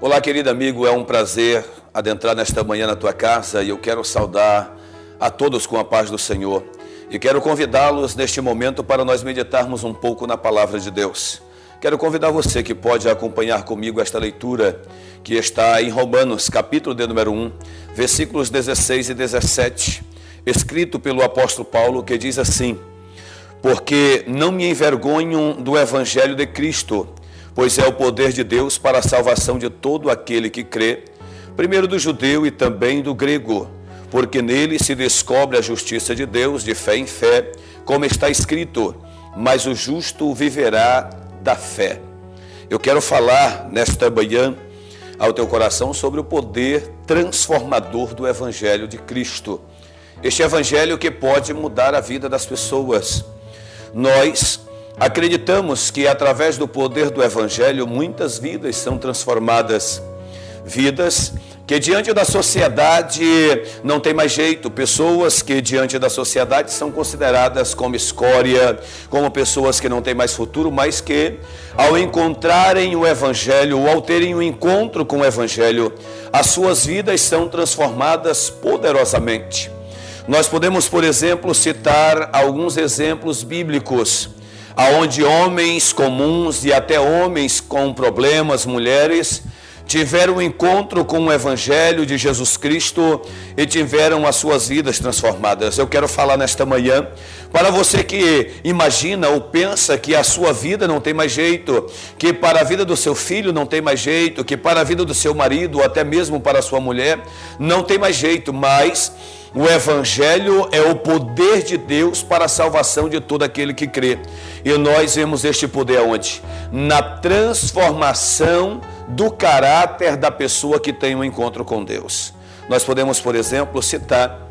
Olá, querido amigo, é um prazer adentrar nesta manhã na tua casa e eu quero saudar a todos com a paz do Senhor. E quero convidá-los neste momento para nós meditarmos um pouco na palavra de Deus. Quero convidar você que pode acompanhar comigo esta leitura que está em Romanos, capítulo de número 1, versículos 16 e 17, escrito pelo apóstolo Paulo, que diz assim: porque não me envergonho do evangelho de Cristo, pois é o poder de Deus para a salvação de todo aquele que crê, primeiro do judeu e também do grego, porque nele se descobre a justiça de Deus de fé em fé, como está escrito, mas o justo viverá da fé. Eu quero falar nesta manhã ao teu coração sobre o poder transformador do evangelho de Cristo. Este evangelho que pode mudar a vida das pessoas. Nós acreditamos que através do poder do evangelho muitas vidas são transformadas. Vidas que diante da sociedade não tem mais jeito, pessoas que diante da sociedade são consideradas como escória, como pessoas que não têm mais futuro, mas que ao encontrarem o evangelho, ou ao terem um encontro com o evangelho, as suas vidas são transformadas poderosamente. Nós podemos, por exemplo, citar alguns exemplos bíblicos, aonde homens comuns e até homens com problemas, mulheres, tiveram um encontro com o evangelho de Jesus Cristo e tiveram as suas vidas transformadas. Eu quero falar nesta manhã para você que imagina ou pensa que a sua vida não tem mais jeito, que para a vida do seu filho não tem mais jeito, que para a vida do seu marido ou até mesmo para a sua mulher não tem mais jeito, mas o evangelho é o poder de Deus para a salvação de todo aquele que crê. E nós vemos este poder onde? Na transformação do caráter da pessoa que tem um encontro com Deus. Nós podemos, por exemplo, citar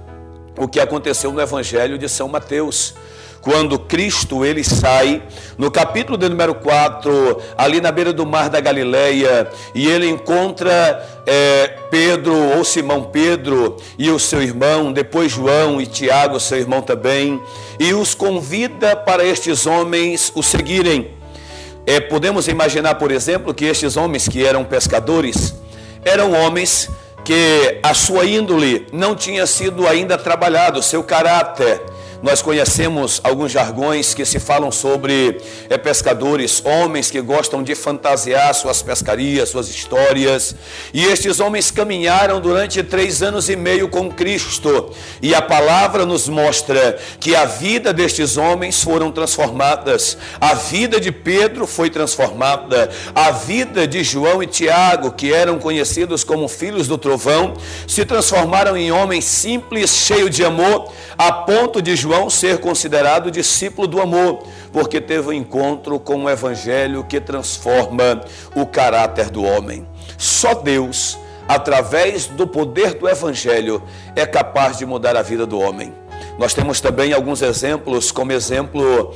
o que aconteceu no evangelho de São Mateus, quando Cristo ele sai no capítulo de número 4, ali na beira do mar da Galileia, e ele encontra Pedro ou Simão Pedro e o seu irmão, depois João e Tiago, seu irmão também, e os convida para estes homens o seguirem. Podemos imaginar, por exemplo, que estes homens que eram pescadores, eram homens que a sua índole não tinha sido ainda trabalhado, seu caráter. Nós conhecemos alguns jargões que se falam sobre pescadores, homens que gostam de fantasiar suas pescarias, suas histórias. E estes homens caminharam durante 3 anos e meio com Cristo. E a palavra nos mostra que a vida destes homens foram transformadas. A vida de Pedro foi transformada. A vida de João e Tiago, que eram conhecidos como filhos do trovão, se transformaram em homens simples, cheios de amor, a ponto de João ser considerado discípulo do amor, porque teve um encontro com o evangelho que transforma o caráter do homem. Só Deus, através do poder do evangelho, é capaz de mudar a vida do homem. Nós temos também alguns exemplos, como exemplo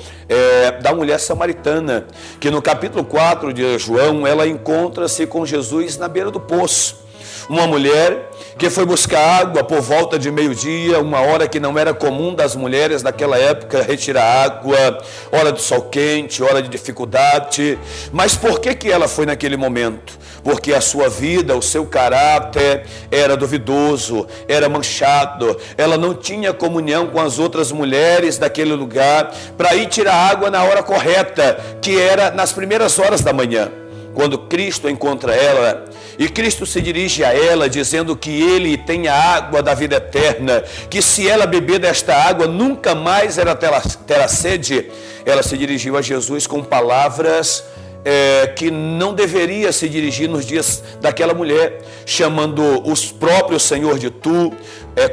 da mulher samaritana, que no capítulo 4 de João, ela encontra-se com Jesus na beira do poço. Uma mulher que foi buscar água por volta de meio-dia, uma hora que não era comum das mulheres naquela época retirar água, hora do sol quente, hora de dificuldade. Mas por que ela foi naquele momento? Porque a sua vida, o seu caráter era duvidoso, era manchado. Ela não tinha comunhão com as outras mulheres daquele lugar para ir tirar água na hora correta, que era nas primeiras horas da manhã. Quando Cristo encontra ela, e Cristo se dirige a ela dizendo que ele tem a água da vida eterna, que se ela beber desta água nunca mais ela terá sede, ela se dirigiu a Jesus com palavras que não deveria se dirigir nos dias daquela mulher, chamando o próprio Senhor de tu,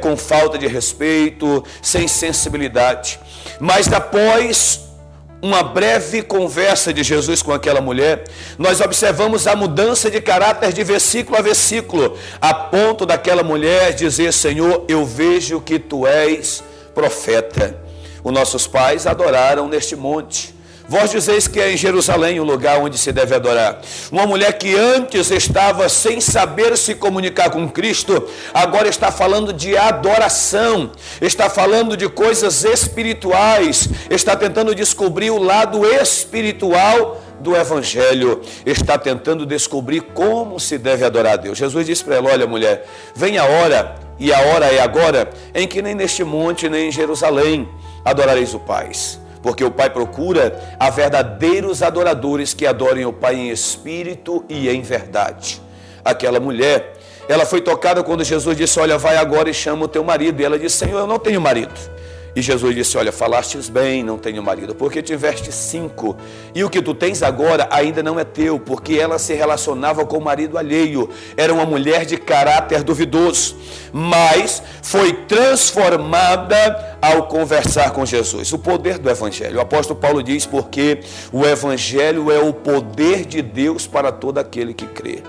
com falta de respeito, sem sensibilidade. Mas após uma breve conversa de Jesus com aquela mulher, nós observamos a mudança de caráter de versículo a versículo, a ponto daquela mulher dizer: Senhor, eu vejo que tu és profeta. Os nossos pais adoraram neste monte. Vós dizeis que é em Jerusalém o lugar onde se deve adorar. Uma mulher que antes estava sem saber se comunicar com Cristo, agora está falando de adoração, está falando de coisas espirituais, está tentando descobrir o lado espiritual do Evangelho está tentando descobrir como se deve adorar a Deus. Jesus disse para ela: olha, mulher, vem a hora, e a hora é agora, em que nem neste monte, nem em Jerusalém adorareis o Pai. Porque o Pai procura a verdadeiros adoradores que adorem o Pai em espírito e em verdade. Aquela mulher, ela foi tocada quando Jesus disse: olha, vai agora e chama o teu marido. E ela disse: Senhor, eu não tenho marido. E Jesus disse: olha, falastes bem, não tenho marido, porque tiveste 5, e o que tu tens agora ainda não é teu, porque ela se relacionava com o marido alheio, era uma mulher de caráter duvidoso, mas foi transformada ao conversar com Jesus. O poder do Evangelho, o apóstolo Paulo diz: porque o Evangelho é o poder de Deus para todo aquele que crê.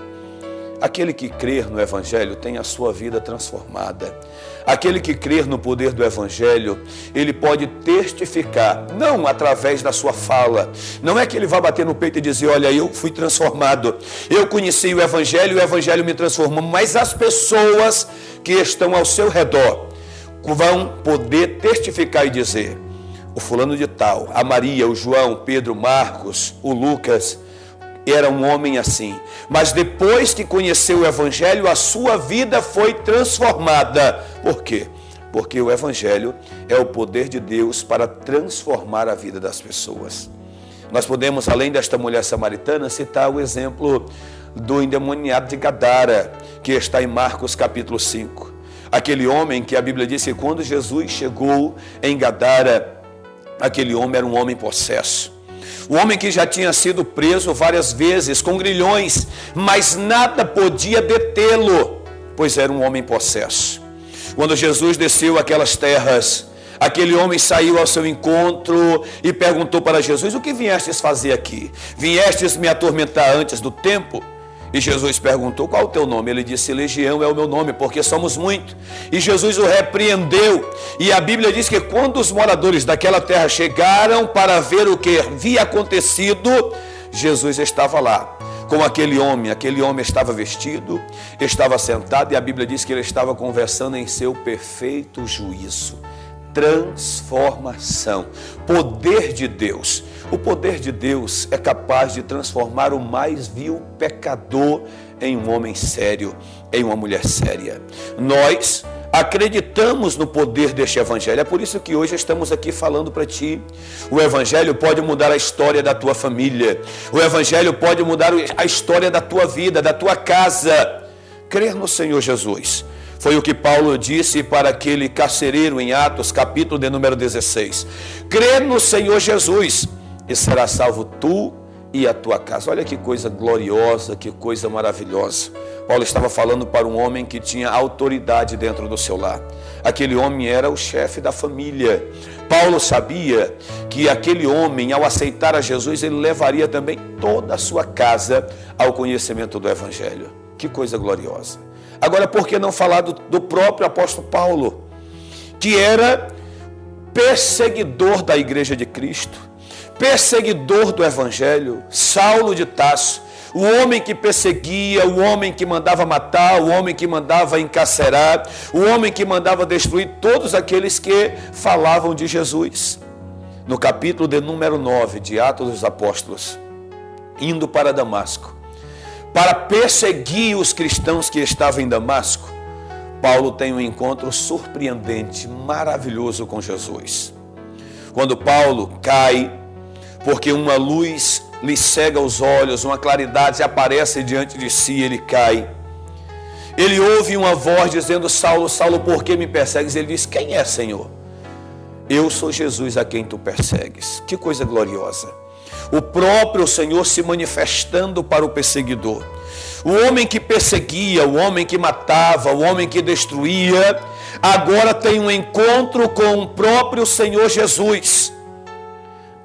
Aquele que crer no Evangelho tem a sua vida transformada. Aquele que crer no poder do Evangelho, ele pode testificar, não através da sua fala. Não é que ele vai bater no peito e dizer: olha, eu fui transformado, eu conheci o Evangelho me transformou. Mas as pessoas que estão ao seu redor vão poder testificar e dizer: o fulano de tal, a Maria, o João, Pedro, Marcos, o Lucas, era um homem assim, mas depois que conheceu o Evangelho, a sua vida foi transformada. Por quê? Porque o Evangelho é o poder de Deus para transformar a vida das pessoas. Nós podemos, além desta mulher samaritana, citar o exemplo do endemoniado de Gadara, que está em Marcos capítulo 5. Aquele homem que a Bíblia diz que quando Jesus chegou em Gadara, aquele homem era um homem possesso. O homem que já tinha sido preso várias vezes com grilhões, mas nada podia detê-lo, pois era um homem possesso. Quando Jesus desceu aquelas terras, aquele homem saiu ao seu encontro e perguntou para Jesus: o que viestes fazer aqui? Viestes me atormentar antes do tempo? E Jesus perguntou: qual o teu nome? Ele disse: Legião é o meu nome, porque somos muitos. E Jesus o repreendeu. E a Bíblia diz que quando os moradores daquela terra chegaram para ver o que havia acontecido, Jesus estava lá com aquele homem estava vestido, estava sentado, e a Bíblia diz que ele estava conversando em seu perfeito juízo. Transformação, poder de Deus. O poder de Deus é capaz de transformar o mais vil pecador em um homem sério, em uma mulher séria. Nós acreditamos no poder deste Evangelho, é por isso que hoje estamos aqui falando para ti. O Evangelho pode mudar a história da tua família, o Evangelho pode mudar a história da tua vida, da tua casa. Crer no Senhor Jesus. Foi o que Paulo disse para aquele carcereiro em Atos, capítulo de número 16. Crê no Senhor Jesus e será salvo tu e a tua casa. Olha que coisa gloriosa, que coisa maravilhosa. Paulo estava falando para um homem que tinha autoridade dentro do seu lar. Aquele homem era o chefe da família. Paulo sabia que aquele homem, ao aceitar a Jesus, ele levaria também toda a sua casa ao conhecimento do Evangelho. Que coisa gloriosa. Agora, por que não falar do próprio apóstolo Paulo, que era perseguidor da igreja de Cristo, perseguidor do Evangelho, Saulo de Tarso, o homem que perseguia, o homem que mandava matar, o homem que mandava encarcerar, o homem que mandava destruir todos aqueles que falavam de Jesus. No capítulo de número 9 de Atos dos Apóstolos, indo para Damasco, para perseguir os cristãos que estavam em Damasco, Paulo tem um encontro surpreendente, maravilhoso com Jesus. Quando Paulo cai, porque uma luz lhe cega os olhos, uma claridade aparece diante de si, ele cai. Ele ouve uma voz dizendo: Saulo, Saulo, por que me persegues? Ele diz: quem é, Senhor? Eu sou Jesus a quem tu persegues. Que coisa gloriosa. O próprio Senhor se manifestando para o perseguidor. O homem que perseguia, o homem que matava, o homem que destruía, agora tem um encontro com o próprio Senhor Jesus.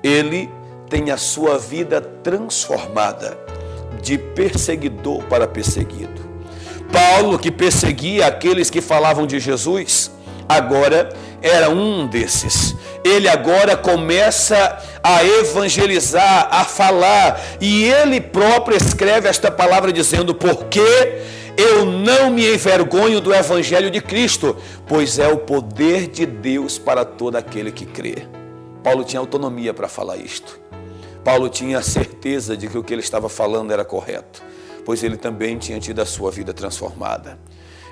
Ele tem a sua vida transformada de perseguidor para perseguido. Paulo, que perseguia aqueles que falavam de Jesus, agora era um desses. Ele agora começa a evangelizar, a falar, e ele próprio escreve esta palavra dizendo: porque eu não me envergonho do Evangelho de Cristo, pois é o poder de Deus para todo aquele que crê. Paulo tinha autonomia para falar isto. Paulo tinha a certeza de que o que ele estava falando era correto, pois ele também tinha tido a sua vida transformada.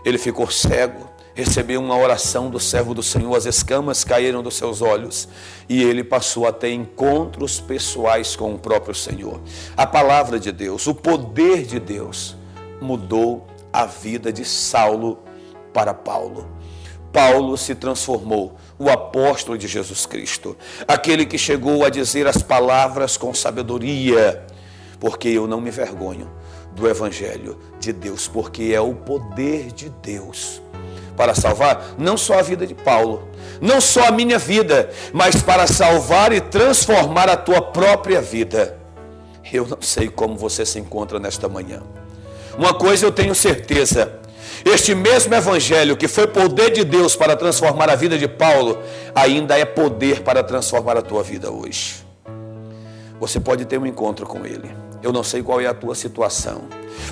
Ele ficou cego, recebeu uma oração do servo do Senhor, as escamas caíram dos seus olhos e ele passou a ter encontros pessoais com o próprio Senhor. A palavra de Deus, o poder de Deus mudou a vida de Saulo para Paulo. Paulo se transformou, o apóstolo de Jesus Cristo, aquele que chegou a dizer as palavras com sabedoria, porque eu não me envergonho do Evangelho de Deus, porque é o poder de Deus para salvar não só a vida de Paulo, não só a minha vida, mas para salvar e transformar a tua própria vida. Eu não sei como você se encontra nesta manhã. Uma coisa eu tenho certeza: este mesmo Evangelho que foi poder de Deus para transformar a vida de Paulo, ainda é poder para transformar a tua vida hoje. Você pode ter um encontro com Ele. Eu não sei qual é a tua situação.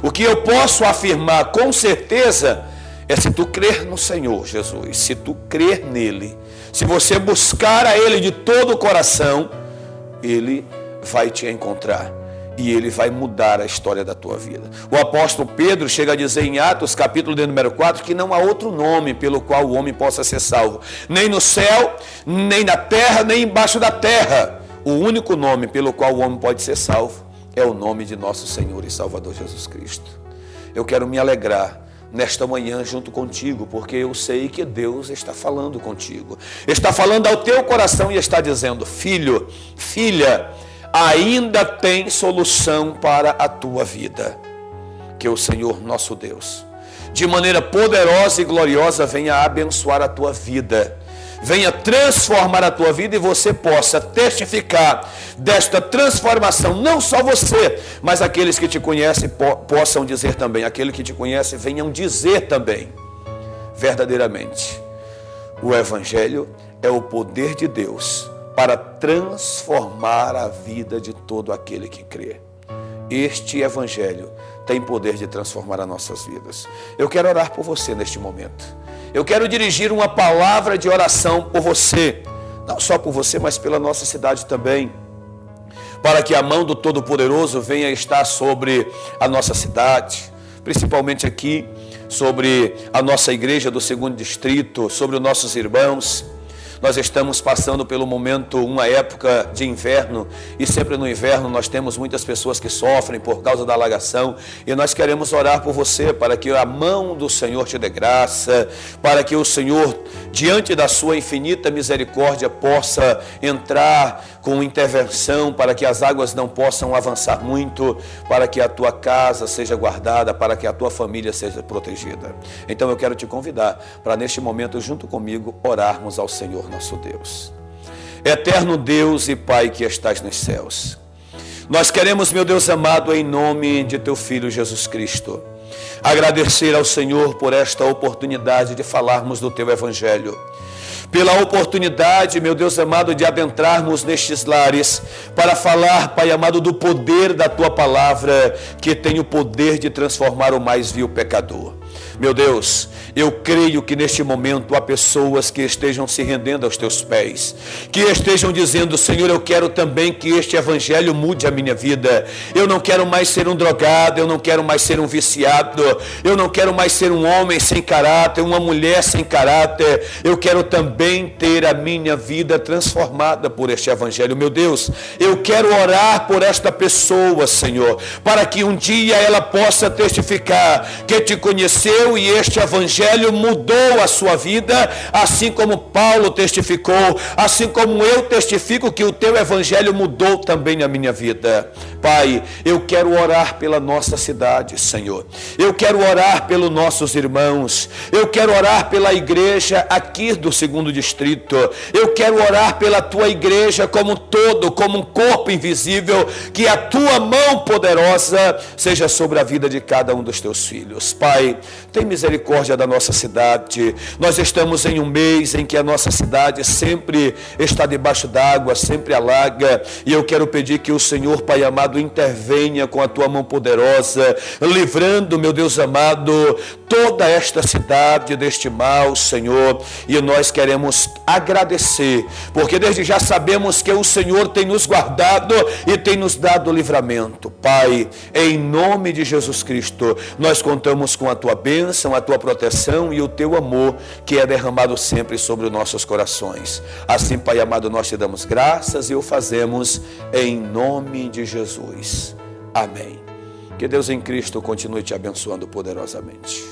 O que eu posso afirmar com certeza é se tu crer no Senhor Jesus, se tu crer nele, se você buscar a Ele de todo o coração, Ele vai te encontrar e Ele vai mudar a história da tua vida. O apóstolo Pedro chega a dizer em Atos, capítulo de número 4, que não há outro nome pelo qual o homem possa ser salvo, nem no céu, nem na terra, nem embaixo da terra. O único nome pelo qual o homem pode ser salvo é o nome de nosso Senhor e Salvador Jesus Cristo. Eu quero me alegrar nesta manhã junto contigo, porque eu sei que Deus está falando contigo, está falando ao teu coração e está dizendo: filho, filha, ainda tem solução para a tua vida. Que o Senhor nosso Deus, de maneira poderosa e gloriosa, venha abençoar a tua vida, venha transformar a tua vida e você possa testificar desta transformação, não só você, mas aqueles que te conhecem possam dizer também, aqueles que te conhecem venham dizer também, verdadeiramente, o Evangelho é o poder de Deus para transformar a vida de todo aquele que crê. Este Evangelho tem poder de transformar as nossas vidas. Eu quero orar por você neste momento. Eu quero dirigir uma palavra de oração por você, não só por você, mas pela nossa cidade também, para que a mão do Todo-Poderoso venha estar sobre a nossa cidade, principalmente aqui, sobre a nossa igreja do 2º Distrito, sobre os nossos irmãos. Nós estamos passando pelo momento, uma época de inverno, e sempre no inverno nós temos muitas pessoas que sofrem por causa da alagação, e nós queremos orar por você, para que a mão do Senhor te dê graça, para que o Senhor, diante da sua infinita misericórdia, possa entrar com intervenção, para que as águas não possam avançar muito, para que a tua casa seja guardada, para que a tua família seja protegida. Então eu quero te convidar para neste momento, junto comigo, orarmos ao Senhor nosso Deus. Eterno Deus e Pai que estás nos céus, nós queremos, meu Deus amado, em nome de teu Filho Jesus Cristo, agradecer ao Senhor por esta oportunidade de falarmos do teu Evangelho, pela oportunidade, meu Deus amado, de adentrarmos nestes lares para falar, Pai amado, do poder da tua palavra, que tem o poder de transformar o mais vil pecador. Meu Deus, eu creio que neste momento há pessoas que estejam se rendendo aos teus pés, que estejam dizendo: Senhor, eu quero também que este Evangelho mude a minha vida. Eu não quero mais ser um drogado, eu não quero mais ser um viciado, eu não quero mais ser um homem sem caráter, uma mulher sem caráter. Eu quero também ter a minha vida transformada por este Evangelho. Meu Deus, eu quero orar por esta pessoa, Senhor, para que um dia ela possa testificar que te conheceu e este Evangelho mudou a sua vida, assim como Paulo testificou, assim como eu testifico que o teu Evangelho mudou também a minha vida. Pai, eu quero orar pela nossa cidade, Senhor. Eu quero orar pelos nossos irmãos. Eu quero orar pela igreja aqui do 2º Distrito. Eu quero orar pela tua igreja como um todo, como um corpo invisível, que a tua mão poderosa seja sobre a vida de cada um dos teus filhos. Pai, tem misericórdia da nossa cidade. Nós estamos em um mês em que a nossa cidade sempre está debaixo d'água, sempre alaga, e eu quero pedir que o Senhor, Pai amado, intervenha com a tua mão poderosa, livrando, meu Deus amado, toda esta cidade deste mal, Senhor. E nós queremos agradecer, porque desde já sabemos que o Senhor tem nos guardado e tem nos dado livramento. Pai, em nome de Jesus Cristo, nós contamos com a tua bênção, a tua proteção e o teu amor, que é derramado sempre sobre os nossos corações. Assim, Pai amado, nós te damos graças e o fazemos em nome de Jesus. Amém. Que Deus em Cristo continue te abençoando poderosamente.